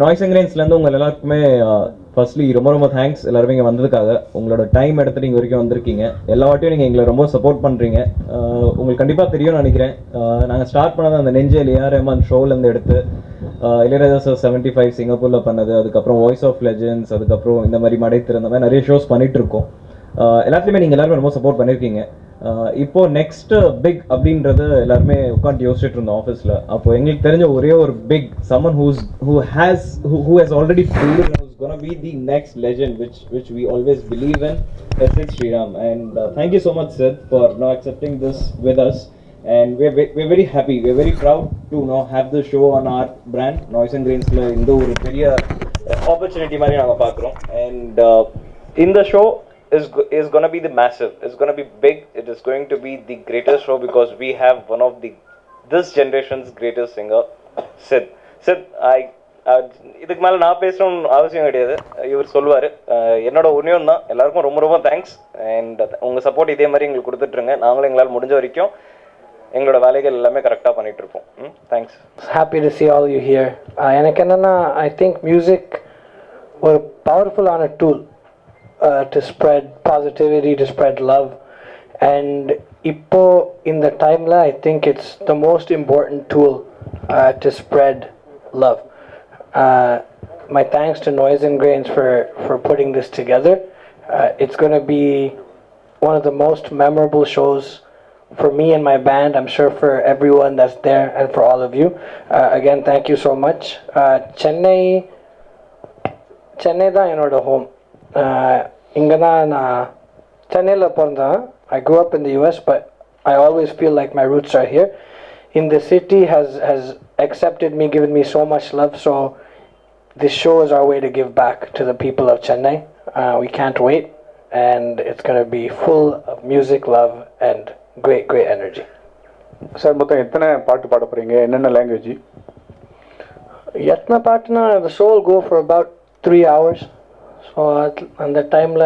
Noise and கிரைன்ஸ்லேருந்து உங்கள் எல்லாருக்குமே firstly ரொம்ப ரொம்ப தேங்க்ஸ் எல்லாருமே இங்கே வந்ததுக்காக. உங்களோட டைம் எடுத்துட்டு இங்கே வரைக்கும் வந்திருக்கீங்க. எல்லா வாட்டியும் நீங்கள் எங்களை ரொம்ப சப்போர்ட் பண்ணுறீங்க. உங்களுக்கு கண்டிப்பாக தெரியும்னு நினைக்கிறேன். நாங்கள் ஸ்டார்ட் பண்ணது அந்த நெஞ்சல் ஏஆர் ரஹ்மான் ஷோலேருந்து எடுத்து இளையராஜா சார் 75 சிங்கப்பூரில் பண்ணது, அதுக்கப்புறம் வாய்ஸ் ஆஃப் லெஜெண்ட்ஸ், அதுக்கப்புறம் இந்த மாதிரி மடை திறந்த மாதிரி நிறைய ஷோஸ் பண்ணிகிட்ருக்கோம். எல்லாத்துலேயுமே நீங்கள் எல்லாருமே ரொம்ப சப்போர்ட் பண்ணியிருக்கீங்க. இப்போ நெக்ஸ்ட் பிக் அப்படின்றது எல்லாருமே உட்காந்து யோசிச்சுட்டு இருந்தோம் ஆஃபீஸில். அப்போ எங்களுக்கு தெரிஞ்ச ஒரே ஒரு பிக் சம்மன் who has already proven who's gonna be the next legend which we always believe in. That's it, Sriram. And thank you so much, Sid, for now accepting this with us. And we're very happy, we're very proud to now have the show on our brand Noise and Grains la inda oru periya opportunity mari naanga paakurom. And in the show is going to be the massive, it's going to be big, it is going to be the greatest show because we have one of this generation's greatest singer, Sid. இதுக்கு மேலே நான் பேசணும்னு அவசியம் கிடையாது, இவர் சொல்லுவார். என்னோட ஒன்றியம் தான். எல்லாருக்கும் ரொம்ப ரொம்ப தேங்க்ஸ். அண்ட் உங்கள் சப்போர்ட் இதே மாதிரி எங்களுக்கு கொடுத்துட்ருங்க. நாங்களும் எங்களால் முடிஞ்ச வரைக்கும் எங்களோட வேலைகள் எல்லாமே கரெக்டாக பண்ணிகிட்டு இருப்போம். Thanks. Happy to see all you here. எனக்கு என்னென்னா, ஐ திங்க் மியூசிக் ஒரு பவர்ஃபுல்லான tool to spread positivity, to spread love. And ipo in the time la, I think it's the most important tool to spread love. My thanks to Noise and Grains for putting this together. It's going to be one of the most memorable shows for me and my band, I'm sure for everyone that's there and for all of you. Again, thank you so much. Chennai da enoda home. இங்கே தான் நான் சென்னையில் பிறந்தேன். I grew up in the US, but I always feel like my roots are here. In the city has accepted me, given me so much love, so this show is our way to give back to the people of Chennai. We can't wait, and it's going to be full of music, love, and great energy. Sir, மொத்தம் எத்தனை பாட்டு பாட போகிறீங்க? என்னென்ன language? எத்தனை பாட்டுனா, the show will go for about 3 hours. So அந்த டைமில்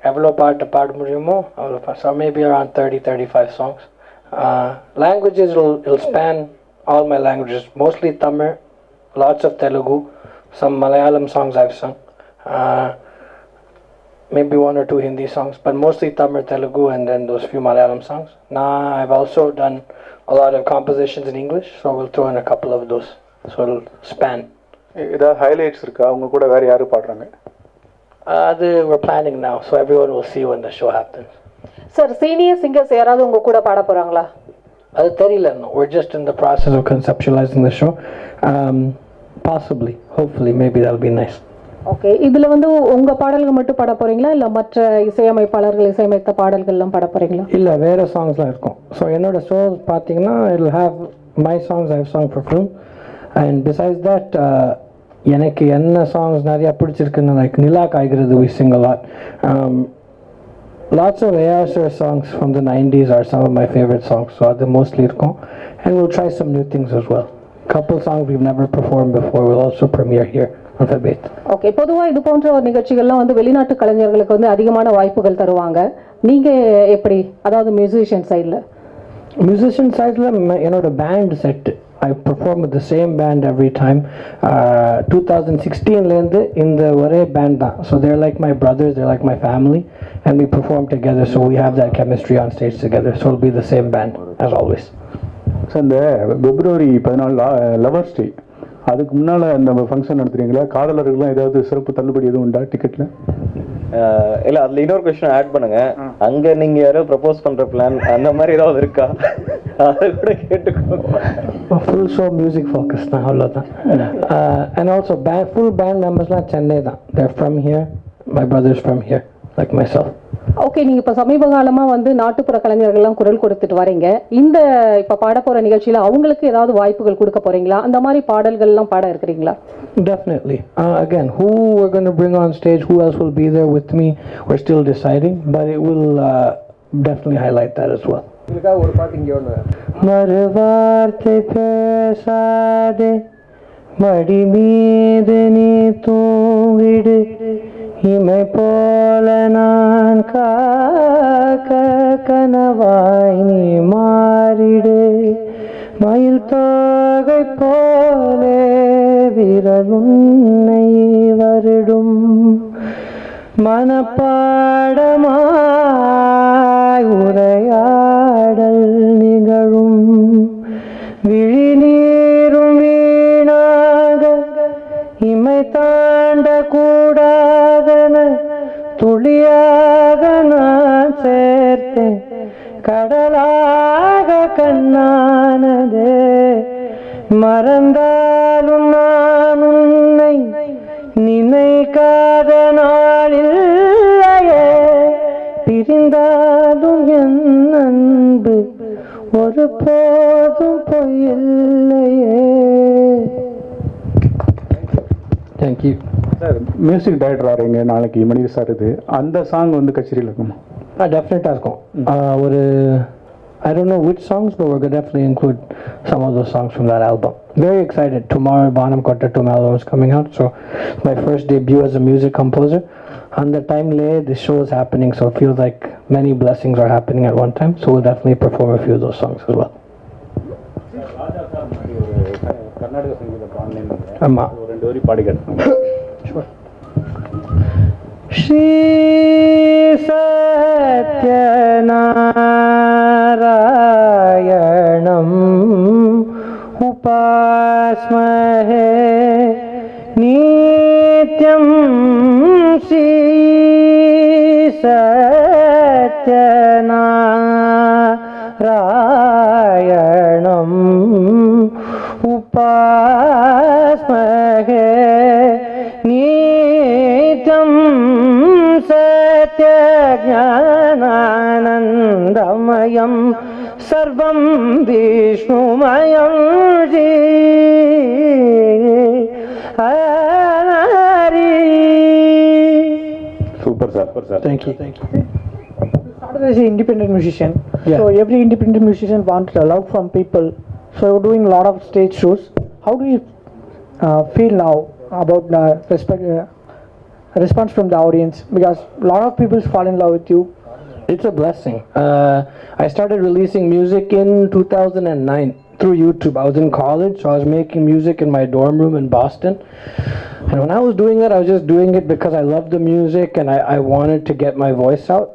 எவ்வளோ பாட்டு பாட முடியுமோ அவ்வளோ பாட்டு. So maybe around 30-35 songs. Languages will span all my languages, mostly Tamil, lots of Telugu, some Malayalam songs I've sung, maybe 1 or 2 Hindi songs, but mostly Tamil, Telugu, and then those few Malayalam songs. Now I've also done a lot of compositions in English, so we'll throw in a couple of those, so it'll span. ஏதாவது highlights இருக்கா? அவங்க கூட வேறு யாரும் பாடுறாங்க? We're planning now, so everyone will see when the show happens. Sir, senior singers யாராவது உங்க கூட பாட போறாங்களா? அது தெரியல. We're just in the process of conceptualizing the show. Possibly, hopefully, maybe that'll be nice. Okay, இதுல வந்து உங்க பாடல்கள் மட்டும் பாட போறீங்களா இல்ல மற்ற இசையமைப்பாளர்கள் இசையமைத்த பாடல்கள் எல்லாம் பாட போறீங்களா? இல்ல, வேற சாங்ஸ்லாம் இருக்கும். So என்னோட ஷோ பாத்தீங்கன்னா it'll have my songs I've sung for film, and besides that எனக்கு என்ன சாங்ஸ் நிறையா பிடிச்சிருக்குன்னு, like Nila Kaigirathu we sing a lot. Lots of AR songs from the 90s are some of my favorite songs, so அது mostly இருக்கும். And we'll try some new things as well. Couple songs we've never performed before will also premiere here on February. Okay, பொதுவாக இது போன்ற ஒரு நிகழ்ச்சிகள்லாம் வந்து வெளிநாட்டு கலைஞர்களுக்கு வந்து அதிகமான வாய்ப்புகள் தருவாங்க. நீங்க எப்படி, அதாவது மியூசிஷியன் சைடில்? மியூசிஷியன் சைடில் என்னோட band set I perform with the same band every time. 2016 in the ஒரே band தான். So they're like my brothers, they're like my family, and we perform together, so we have that chemistry on stage together. So it'll be the same band as always. So இந்த February 14 lovers டே, அதுக்கு முன்னால் அந்த function நடத்துறீங்களா? காதலர்கள்லாம் ஏதாவது சிறப்பு தள்ளுபடி எதுவும் உண்டா டிக்கெட்டில்? இல்லை, அதில் இன்னொரு கொஸ்டின் ஆட் பண்ணுங்க. அங்கே நீங்கள் யாரோ ப்ரப்போஸ் பண்ணுற பிளான் அந்த மாதிரி ஏதாவது இருக்கா? அதை கூட கேட்டுக்கோங்க. ஃபுல் ஷோ மியூசிக் ஃபோக்கஸ் தான், அவ்வளோதான். அண்ட் ஆல்சோ ஃபுல் பேண்ட் மெம்பர்ஸ்லாம் சென்னை தான். They're from here, my brothers from here like myself. Okay, நீங்கள் இப்போ சமீப காலமாக வந்து நாட்டுப்புற கலைஞர்கள்லாம் குரல் கொடுத்துட்டு வரீங்க. இந்த இப்போ பாட போகிற நிகழ்ச்சியில் அவங்களுக்கு ஏதாவது வாய்ப்புகள் கொடுக்க போகிறீங்களா? அந்த மாதிரி பாடல்கள்லாம் பாட இருக்கிறீங்களா? Definitely. Again, who we're going to bring on stage, who else will be there with me, we're still deciding, but it will definitely highlight that as well. ஒரு பாட்டு இங்கே ஒன்று. மறுவார்த்தை பேசாதே, மடி மீது நீ தூங்கிடு, இமை போல நான் காக்க கனவாய் நீ மாறிடு, மயில் தோகை போலே விரலுன்னை வருடும் மனப்பாடமாய் உரையாடல் நிகழும் விழிநீரும் வீணாக இமை தாண்ட கூடாதன துளியாக நான் சேர்த்தேன் கடலாக கண்ணானதே மறந்தாலும் நான் உன்னை நினைக்காத நாளில்லையே பிரிந்தாலும் என் அன்பு ஒரு போதும் பொய்யில்லையே. Thank you sir. மியூசிக் டைரக்டர் ஆறீங்க நாளைக்கு மணிக்கு சார், இது அந்த சாங் வந்து கச்சேரியில் இருக்குமா? டெஃபினட்டாக இருக்கும். ஒரு I don't know which songs, but we're going to definitely include some of those songs from that album. Very excited. Tomorrow, Banam Kottattum album is coming out. So, my first debut as a music composer. And the time lay, the show is happening. So, it feels like many blessings are happening at one time. So, we'll definitely perform a few of those songs as well. Karnataka சங்கீத பாடலேன்னு ஆமாம், ஒரு 2 வரி பாடி கேட்டேன். Sure. Shri Satyanarayanam upasmahe nityam Shri Satyanarayanam upasmahe nityam सत्यज्ञानानन्दमयं सर्वं विष्णुमयं super sir. Thank you. Started as an independent musician. Yeah. So every independent musician wants a love from people. So you're doing a lot of stage shows. How do you feel now about the response from the audience? Because a lot of people fall in love with you. It's a blessing. I started releasing music in 2009 through YouTube. I was in college, so I was making music in my dorm room in Boston. And when I was doing that, I was just doing it because I loved the music and I wanted to get my voice out.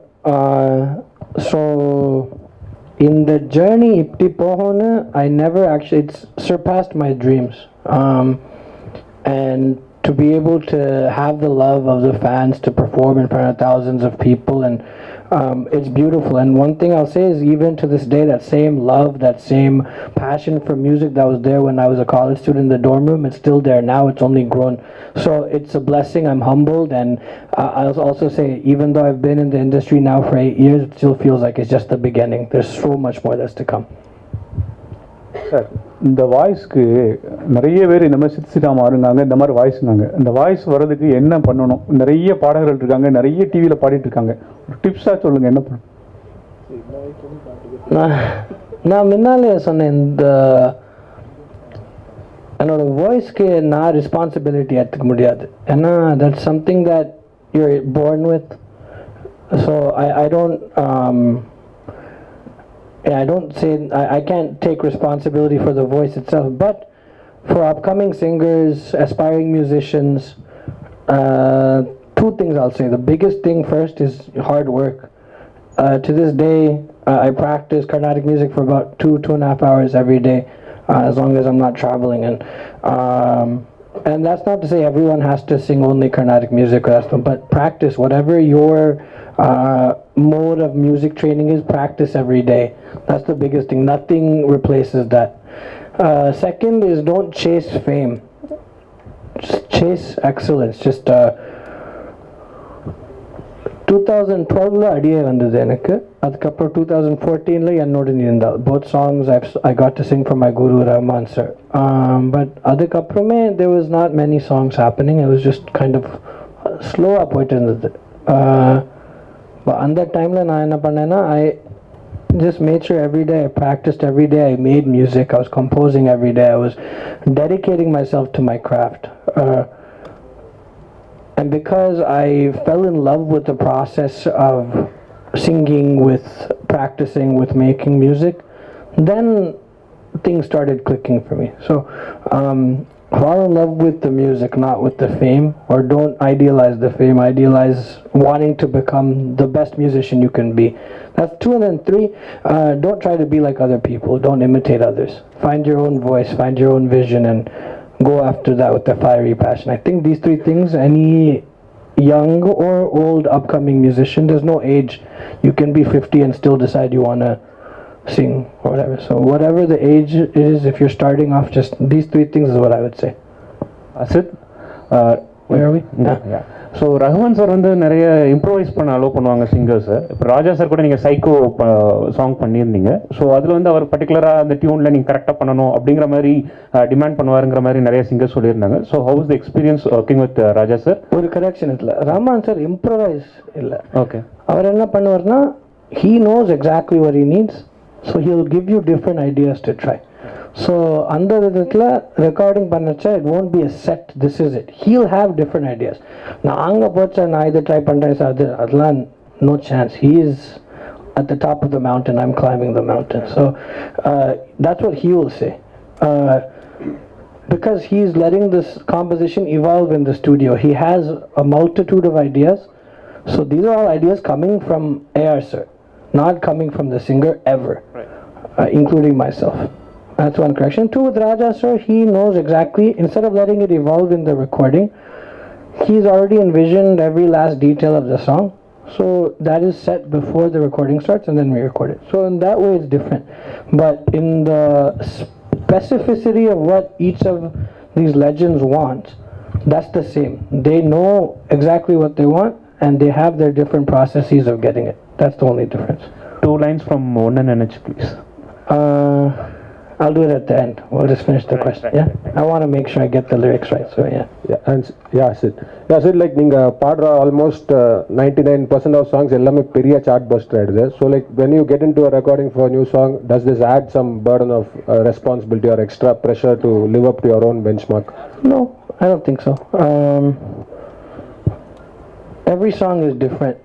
So in the journey, I never actually, it's surpassed my dreams. And to be able to have the love of the fans to perform in front of thousands of people, and it's beautiful. And one thing I'll say is, even to this day, that same love, that same passion for music that was there when I was a college student in the dorm room, it's still there now. It's only grown. So it's a blessing. I'm humbled. And I'll also say, even though I've been in the industry now for 8 years, it still feels like it's just the beginning. There's so much more that's to come. Sir, இந்த வாய்ஸ்க்கு நிறைய பேர் இந்த மாதிரி சித்சிராமா இருக்காங்க, இந்த மாதிரி வாய்ஸ்னாங்க. இந்த voice வர்றதுக்கு என்ன பண்ணணும்? நிறைய பாடகர்கள் இருக்காங்க, நிறைய டிவியில் பாடிட்டு இருக்காங்க. ஒரு டிப்ஸாக சொல்லுங்கள், என்ன பண்ணணும்? நான் முன்னாலே சொன்னேன், இந்த என்னோட வாய்ஸ்க்கு நான் ரெஸ்பான்சிபிலிட்டி எடுத்துக்க முடியாது. ஏன்னா that's something that you're born with. So I don't say, I can't take responsibility for the voice itself, but for upcoming singers, aspiring musicians, 2 things I'll say. The biggest thing first is hard work. To this day, I practice Carnatic music for about 2.5 hours every day, as long as I'm not traveling. And that's not to say everyone has to sing only Carnatic music, but practice whatever your mode of music training is. Practice every day. That's the biggest thing. Nothing replaces that. Second is, don't chase fame. Just chase excellence. Just 2012 அடியே வந்தது எனக்கு. அதுக்கப்புறம் 2014 என்னோட இருந்தால் both songs I got to sing for my guru Rahman sir. But அதுக்கப்புறமே there was not many songs happening. It was just kind of slow போயிட்டு இருந்தது. But அந்த டைமில் நான் என்ன பண்ணேன்னா, I just made sure every day I practiced, every day I made music, I was composing every day, I was dedicating myself to my craft. And because I fell in love with the process of singing, with practicing, with making music, then things started clicking for me. So fall in love with the music, not with the fame, or don't idealize the fame. Idealize wanting to become the best musician you can be. That's two. And then three, don't try to be like other people. Don't imitate others. Find your own voice, find your own vision, and go after that with a fiery passion. I think these three things, any young or old upcoming musician, there's no age. You can be 50 and still decide you want to sing or whatever. So whatever the age is, if you're starting off, just these three things is what I would say. Asit, Where are we? So Rahman sir வந்து நிறைய improvise பண்ண allow பண்ணுவாங்க சிங்கர்ஸை. இப்போ ராஜா sir கூட நீங்கள் psycho song பண்ணியிருந்தீங்க. So அதில் வந்து அவர் பர்டிகுலராக அந்த டியூனில் நீங்கள் கரெக்டாக பண்ணணும் அப்படிங்கிற மாதிரி டிமாண்ட் பண்ணுவாருங்கிற மாதிரி நிறைய சிங்கர்ஸ் சொல்லியிருந்தாங்க. So how is the experience working with Raja sir? ஒரு கரெக்ஷன் இல்லை, ரஹ்மான் சார் இம்ப்ரோவைஸ் இல்லை. ஓகே, அவர் என்ன பண்ணுவார்னா, he knows exactly what he needs, so he'll give you different ideas to try. So அந்த விதத்தில் recording பண்ணச்சா it won't be a set, this is it. He'll have different ideas. நான் அங்கே போச்சா நான் இதை ட்ரை பண்ணுறேன் சார், அதெல்லாம் no chance. He is at the top of the mountain, I'm climbing the mountain. So that's what he will say. Because he's letting this composition evolve in the studio. He has a multitude of ideas. So these are all ideas coming from AR sir, not coming from the singer ever, including myself. That's one correction. Two, with Raja sir, he knows exactly, instead of letting it evolve in the recording, he's already envisioned every last detail of the song. So that is set before the recording starts and then we record it. So in that way it's different. But in the specificity of what each of these legends want, that's the same. They know exactly what they want and they have their different processes of getting it. That's the only difference. 2 lines from Onan NH, please. I'll do it at the end. We'll just finish the question. Yeah, I want to make sure I get the lyrics right. So yeah. Sid, like நீங்க பாடுற almost 99% of songs எல்லாமே பெரிய chart buster ஆயிடுது. So like when you get into a recording for a new song, does this add some burden of responsibility or extra pressure to live up to your own benchmark? No, I don't think so. Every song is different.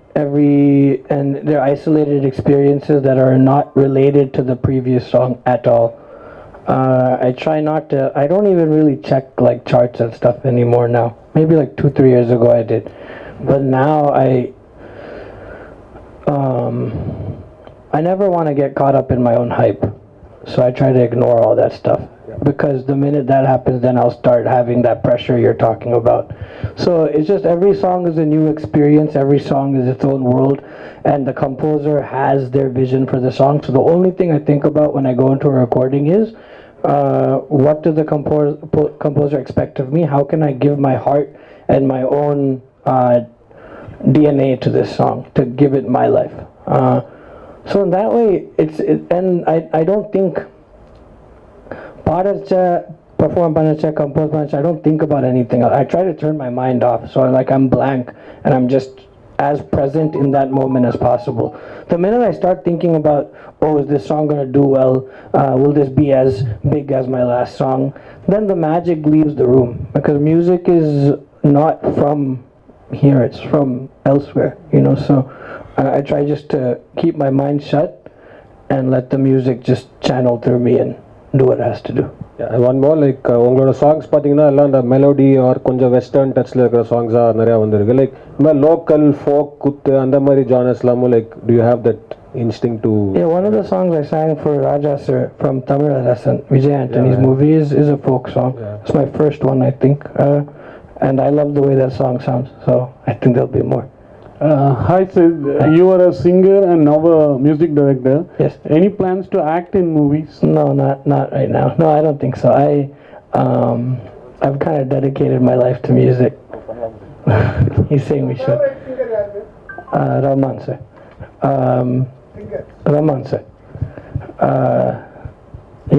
And they're isolated experiences that are not related to the previous song at all. I try not to. I don't even really check like charts and stuff anymore now. Maybe like 2-3 years ago I did, but now I never want to get caught up in my own hype, so I try to ignore all that stuff. Because the minute that happens, then I'll start having that pressure you're talking about. So it's just every song is a new experience, every song is its own world, and the composer has their vision for the song. So the only thing I think about when I go into a recording is, what does the composer expect of me? How can I give my heart and my own DNA to this song, to give it my life? So in that way, and I don't think perform panacha, compose panacha, I don't think about anything. I try to turn my mind off, so I'm blank and I'm just as present in that moment as possible. The minute I start thinking about, oh, is this song going to do well, will this be as big as my last song, then the magic leaves the room, because music is not from here, it's from elsewhere, so I try just to keep my mind shut and let the music just channel through me and do what it has to do. One more, like உங்களோட songs பார்த்தீங்கன்னா எல்லாம் இந்த melody R கொஞ்சம் western டச்சில் இருக்கிற சாங்ஸாக நிறையா வந்திருக்கு. Like இந்த மாதிரி லோக்கல் ஃபோக் குத்து அந்த மாதிரி ஜானர்ஸ் எல்லாமும் like to you have that instinct to... Yeah, one of the songs I sang for Raja sir from Tamil Arasan, Vijay Antony's movie is a folk song. It's my first one, I think, and I love the way that song sounds, so I think there'll be more. Hi Sid, you are a singer and now a music director. Yes. Any plans to act in movies? No, not right now. No, I don't think so. I've kind of dedicated my life to music. He's saying we should. Rahman sir. Rahman sir.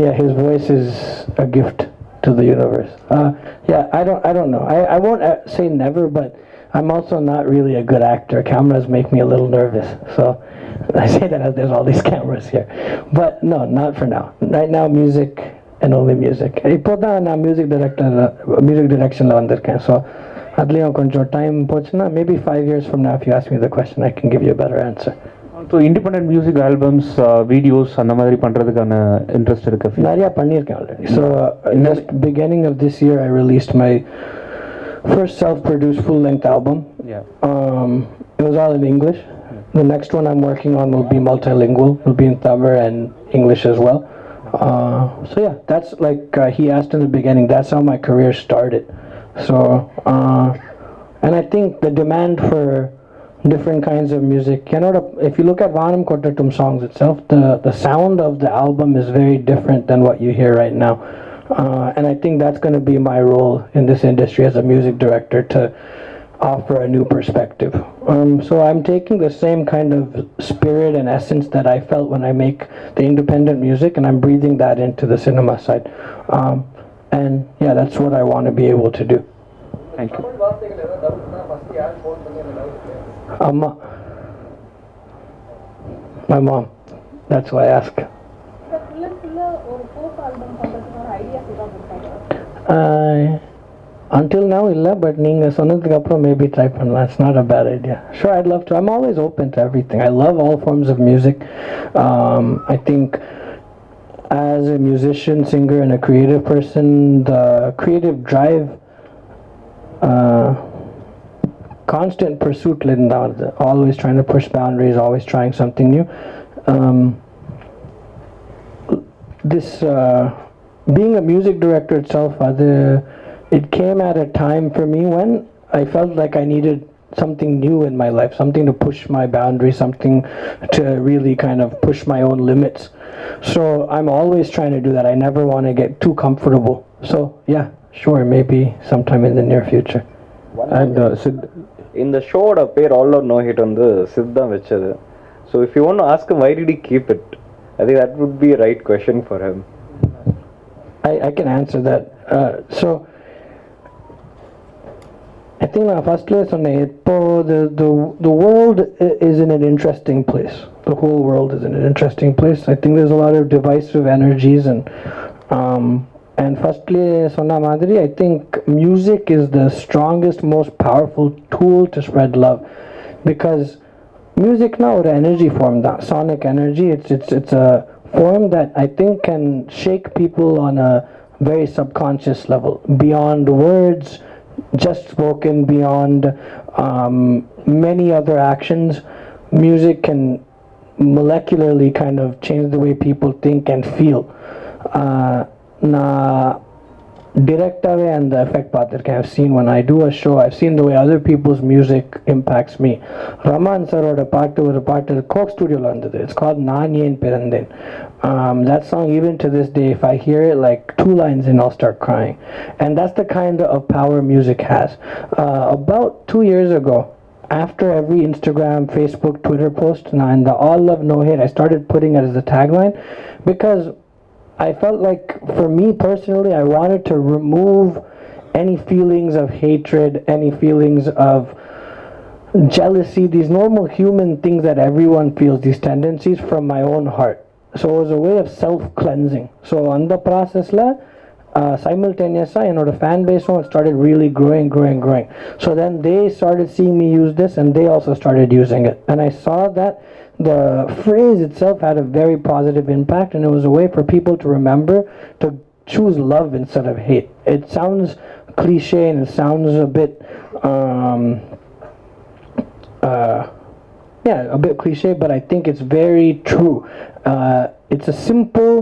Yeah, his voice is a gift to the universe. Yeah, I don't know. I won't say never, but I'm also not really a good actor. Cameras make me a little nervous, so I say that as there's all these cameras here. But no, not for now. Right now, music and only music. Ipoda na music direction la vandirken. So adliyum konjam time pochna, maybe 5 years from now, if you ask me the question, I can give you a better answer. So independent music albums videos அந்த மாதிரி பண்ணுறதுக்கான interest இருக்கு? நிறையா பண்ணியிருக்கேன் already. So just beginning of this year I released my first self-produced full-length album. Yeah. It was all in English. The next one I'm working on will be multilingual. It will be in Tamil and English as well. So yeah, that's like he asked in the beginning. That's how my career started. So and I think the demand for different kinds of music. You know, if you look at Vanam Kottatum songs itself, the sound of the album is very different than what you hear right now. And I think that's going to be my role in this industry as a music director, to offer a new perspective. So I'm taking the same kind of spirit and essence that I felt when I make the independent music, and I'm breathing that into the cinema side. And yeah, that's what I want to be able to do. Thank you. Amma. My mom. That's why I ask. Until now illa, but நீங்க சொன்னதுக்கு அப்புறம் maybe try பண்ணலாம். It's not a bad idea. Sure, I'd love to. I'm always open to everything. I love all forms of music. I think as a musician, singer, and a creative person, the creative drive, constant pursuit, always trying to push boundaries, always trying something new. This being a music director itself, it came at a time for me when I felt like I needed something new in my life, something to push my boundaries, something to really kind of push my own limits. So I'm always trying to do that. I never want to get too comfortable. So yeah, sure, maybe sometime in the near future. And Sid, in the show பேர் All or No Hit வந்து சித் தான் வச்சது. So if you want to ask him why did he keep it, I think that would be a right question for him. I can answer that. So I think firstly the world is in an interesting place. The whole world is in an interesting place. I think there's a lot of divisive energies, and firstly sonna madri, I think music is the strongest, most powerful tool to spread love, because music now is an energy form, that sonic energy. It's a form that I think can shake people on a very subconscious level, beyond words, just spoken, beyond many other actions. Music can molecularly kind of change the way people think and feel. Directly and the effect I've seen when I do a show. I've seen the way other people's music impacts me. Raman sir wrote a part of Coke Studio la irundhathu. It's called Naan Yen Pirandhen. That song, even to this day, if I hear it like 2 lines in, I'll start crying. And that's the kind of power music has. About 2 years ago, after every Instagram, Facebook, Twitter post, and the All Love No Hate, I started putting it as the tagline, because I felt like, for me personally, I wanted to remove any feelings of hatred, any feelings of jealousy, these normal human things that everyone feels, these tendencies, from my own heart. So it was a way of self-cleansing. So on the process simultaneously, the fan base started really growing. So then they started seeing me use this, and they also started using it. And I saw that the phrase itself had a very positive impact, and it was a way for people to remember to choose love instead of hate. It sounds cliche and it sounds a bit a bit cliche, but I think it's very true. It's a simple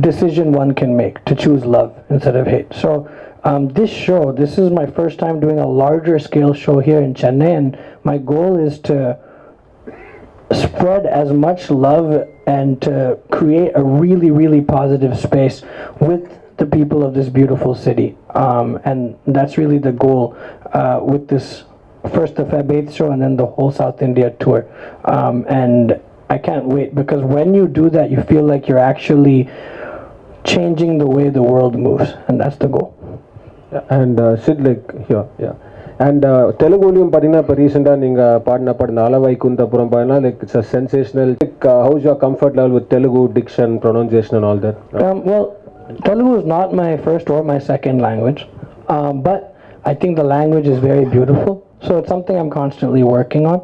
decision one can make to choose love instead of hate. So this is my first time doing a larger scale show here in Chennai, and my goal is to spread as much love and to create a really, really positive space with the people of this beautiful city. And that's really the goal with this first of Feb 8th show, and then the whole South India tour. And I can't wait, because when you do that, you feel like you're actually changing the way the world moves, and that's the goal. and Sid, like here, yeah. And Teluguலையும் பார்த்தீங்கன்னா இப்போ ரீசெண்டாக நீங்கள் பாடின பாடின அளவைக்குந்தப்புறம் பார்த்தீங்கன்னா like it's a sensational. House your comfort level with Telugu diction, pronunciation and all that? Well, Telugu is not my first or my second language, but I think the language is very beautiful. So it's something I'm constantly working on.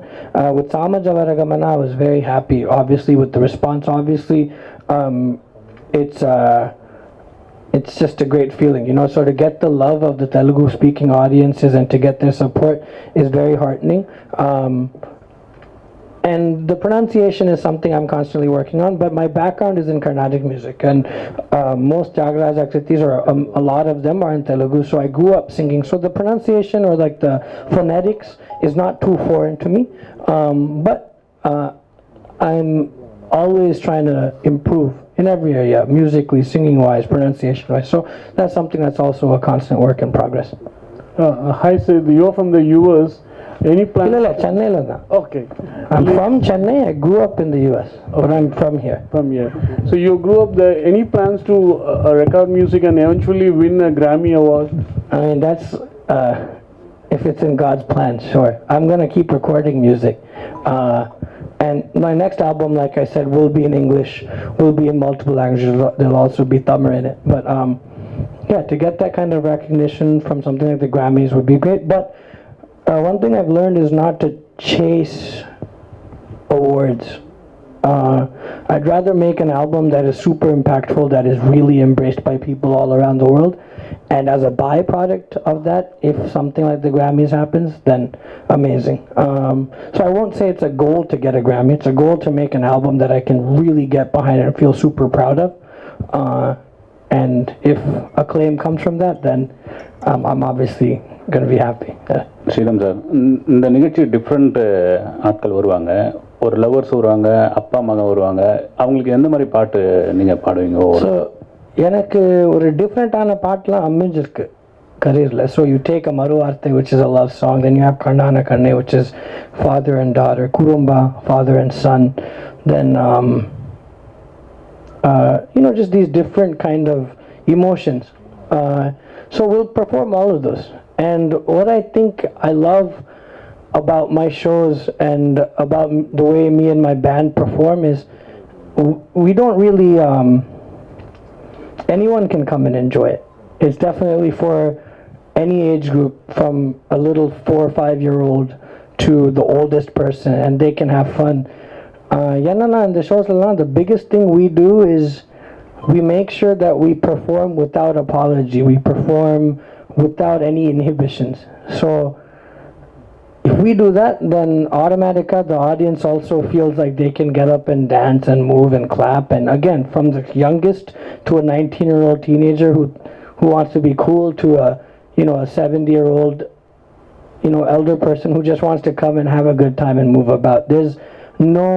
With Sama Javaragamana, I was very happy, obviously, with the response. Obviously, it's just a great feeling, you know. So to get the love of the Telugu speaking audiences and to get their support is very heartening. And the pronunciation is something I'm constantly working on, but my background is in Carnatic music, and most Jagaraja Akritis, or a lot of them, are in Telugu, so I grew up singing. So the pronunciation, or like the phonetics, is not too foreign to me, but I'm always trying to improve in every area, musically, singing-wise, pronunciation-wise. So that's something that's also a constant work in progress. Hi, sir. You're from the US. Any plans? இல்ல சென்னையில தான். Okay. I'm from Chennai. I grew up in the US, but I'm from here. From here. So you grew up there. Any plans to record music and eventually win a Grammy award? I mean, that's if it's in God's plan, sure. I'm gonna keep recording music, and my next album, like I said, will be in English, will be in multiple languages. There'll also be Tamil in it, but yeah, to get that kind of recognition from something like the Grammys would be great. But one thing I've learned is not to chase awards. I'd rather make an album that is super impactful, that is really embraced by people all around the world. And as a byproduct of that, if something like the Grammys happens, then amazing. So I won't say it's a goal to get a Grammy. It's a goal to make an album that I can really get behind and feel super proud of. And if acclaim comes from that, then I'm obviously going to be happy. Yeah. Sriram sir, இந்த நிகழ்ச்சி different ஆட்கள் வருவாங்க. ஒரு lovers வருவாங்க, அப்பா மகன் வருவாங்க. அவங்களுக்கு எந்த மாதிரி பாட்டு நீங்கள் பாடுவீங்க? ஸோ எனக்கு ஒரு டிஃப்ரெண்ட்டான பாட்டெலாம் அமைஞ்சிருக்கு career. So you take a Maru Arte, which is a love song, then you have Karnana Karne, which is father and daughter, Kurumba, father and son, then you know, just these different kind of emotions. So we'll perform all of those. And what I think I love about my shows and about the way me and my band perform is we don't really anyone can come and enjoy it. It's definitely for any age group, from a little 4 or 5 year old to the oldest person, and they can have fun. Yanana and the shows, the biggest thing we do is we make sure that we perform without apology. We perform without any inhibitions. So if we do that, then automatically the audience also feels like they can get up and dance and move and clap. And again, from the youngest to a 19-year-old teenager who wants to be cool, to a, you know, a 70-year-old, you know, elder person who just wants to come and have a good time and move about. There's no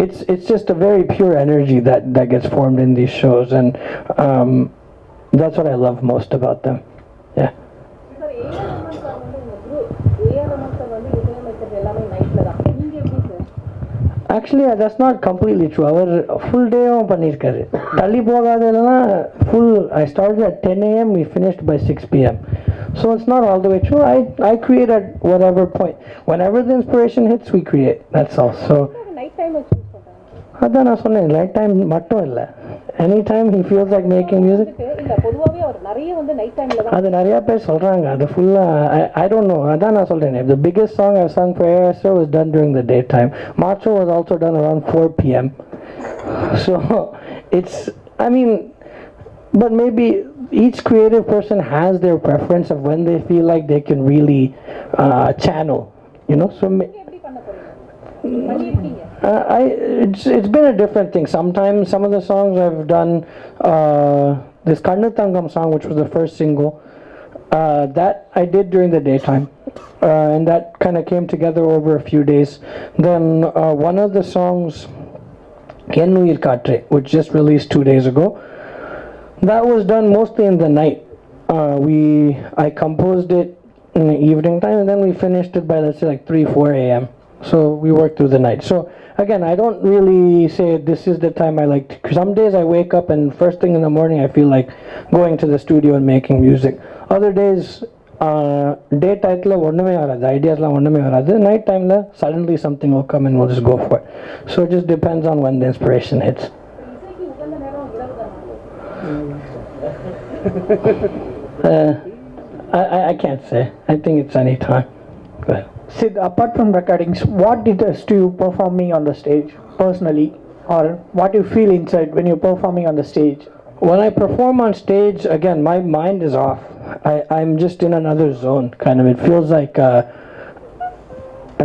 it's just a very pure energy that gets formed in these shows, and that's what I love most about them. Yeah. Actually, that's not completely true. Our full day பண்ணிருக்காரு. தள்ளி போகாதெல்லாம் full. I started at 10 a.m. We finished by 6 p.m. So it's not all the way true. I create at whatever point. Whenever the inspiration hits, we create. That's all. So அதான் நான் சொன்னேன், light time மட்டும் இல்லை, any time he feels like making music. அது நிறைய பேர் சொல்றாங்க, அது ஃபுல்லாக I don't know. அதான் நான் சொல்றேன், the biggest song I've sung for ASR was done during the daytime. Macho was also done around 4 p.m. So it's, I mean, but maybe each creative person has their preference of when they feel like they can really channel, you know. So it's been a different thing. Sometimes some of the songs I've done, this Karnathangam song, which was the first single, that I did during the daytime, and that kind of came together over a few days. Then one of the songs, Yennuir Katre, which just released 2 days ago, that was done mostly in the night. I composed it in the evening time, and then we finished it by, let's say, like 3-4 a.m. So we worked through the night. So again, I don't really say this is the time I like to. Some days I wake up and first thing in the morning I feel like going to the studio and making music. Other days, day title ஒண்ணுமே வராது, ஐடியாஸ்லாம் ஒண்ணுமே வராது. Night timeல suddenly something will come and we'll just go for it. So it just depends on when the inspiration hits. I can't say. I think it's any time. Go ahead. Sid, apart from recordings, what does to you performing on the stage personally, or what you feel inside when you're performing on the stage? When I perform on stage, again, my mind is off. I'm just in another zone, kind of. It feels like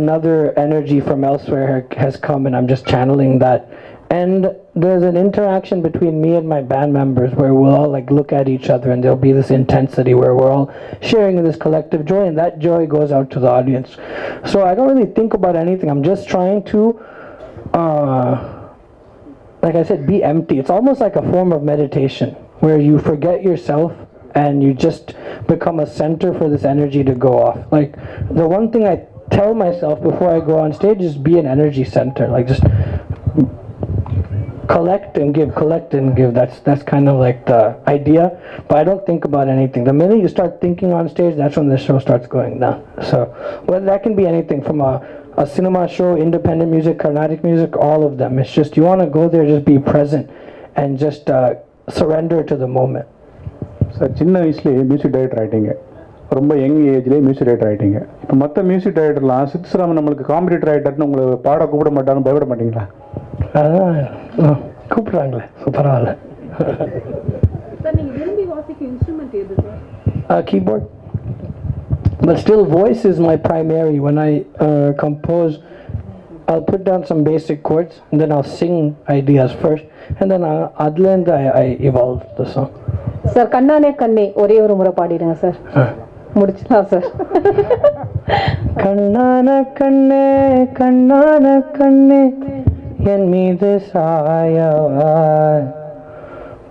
another energy from elsewhere has come, and I'm just channeling that. And there's an interaction between me and my band members where we'll all like look at each other, and there'll be this intensity where we're all sharing in this collective joy, and that joy goes out to the audience. So I don't really think about anything. I'm just trying to like I said, be empty. It's almost like a form of meditation where you forget yourself and you just become a center for this energy to go off. Like the one thing I tell myself before I go on stage is be an energy center. Like just collect and give. That's kind of like the idea, but I don't think about anything. The minute you start thinking on stage, that's when the show starts going down. So well, that can be anything from a cinema show, independent music, Carnatic music, all of them. It's just you want to go there, just be present and just surrender to the moment. Sir சின்ன வயசுலேயே music director ஆகிட்டீங்க, ரொம்ப young ஏஜ்லேயே music director ஆகிட்டீங்க. இப்போ மற்ற music டைரக்டர்லாம் சித்ஸ்ராமன் நம்மளுக்கு competitor ஆகிட்டாருன்னு உங்களை பாட கூப்பிட மாட்டாருன்னு பயப்பட மாட்டீங்களா? அதான் கூப்பிட்றாங்களே, பரவாயில்ல. சார் நீங்கள் விரும்பி வாசிக்க இன்ஸ்ட்ருமெண்ட் எது sir? Keyboard. But still, voice is my primary. When I compose, I'll put down some basic chords, and then I'll sing ideas first, and then I evolve the song. Sir கண்ணானே கண்ணே ஒரே ஒரு முறை பாடிடுங்க sir, முடிச்சுலாம் sir. கண்ணான கண்ணே கண்ணான கண்ணே என் மீது சாயவா,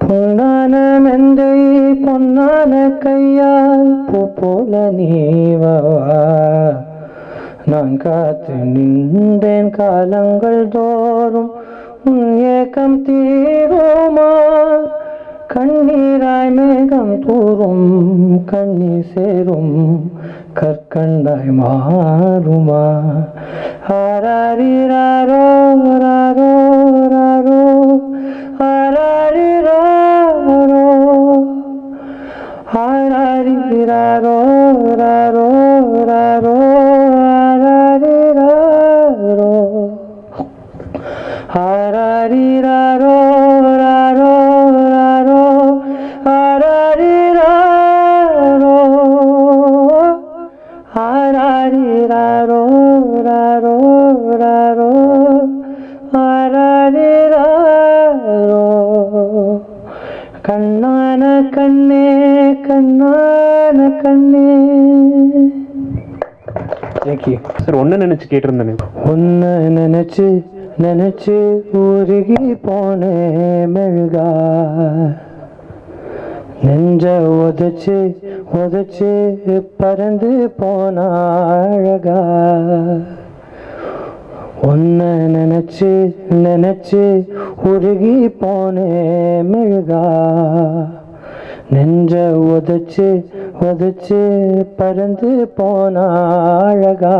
பொன்னான மெந்தை பொன்னான கையால் பூ போல நீவா, நான் காத்து நின்றேன் காலங்கள் தோறும் உன் ஏக்கம் தீருமா, கண்ணீராய் மேகம் தூரும் கண்ணீர் சேரும் கற்கண்டாய் மாறுமா, ஆராரிராரோ ராரோ ராரோ ஆராரிராரோ ஆராரிராரோ ராரோ ராரோ ஆராரிராரோ ஆராரிராரோ ராரோ ராரோ ஆராரிராரோ ஆராரிராரோ ராரோ ராரோ ஆராரிராரோ, கண்ணான கண்ணே கண்ணான கண்ணே. Thank you sir. ஒன்று நினச்சி கேட்டிருந்தேன். ஒன்று நினச்சி நினச்சி உருகி போனே மெழுகா, நெஞ்ச உதச்சு உதச்சு பறந்து போன அழகா, ஒன்று நினச்சி நினச்சி உருகி போனே மெழுகா, நெஞ்ச உதச்சு உதச்சு பறந்து போன அழகா,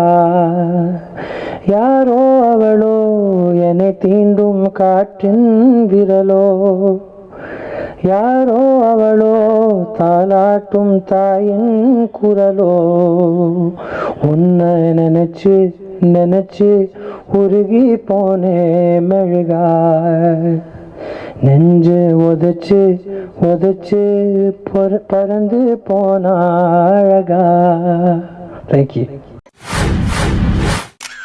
யாரோ அவளோ என்னை தீண்டும் காற்றின் விரலோ, யாரோ அவளோ தாலாட்டும் தாயின் குரலோ, உன்னை நினைச்சு நினைச்சு உருகி போனே மெழுகா, நெஞ்சு உதச்சு உதச்சு பறந்து போன அழகா. தேங்க்யூ.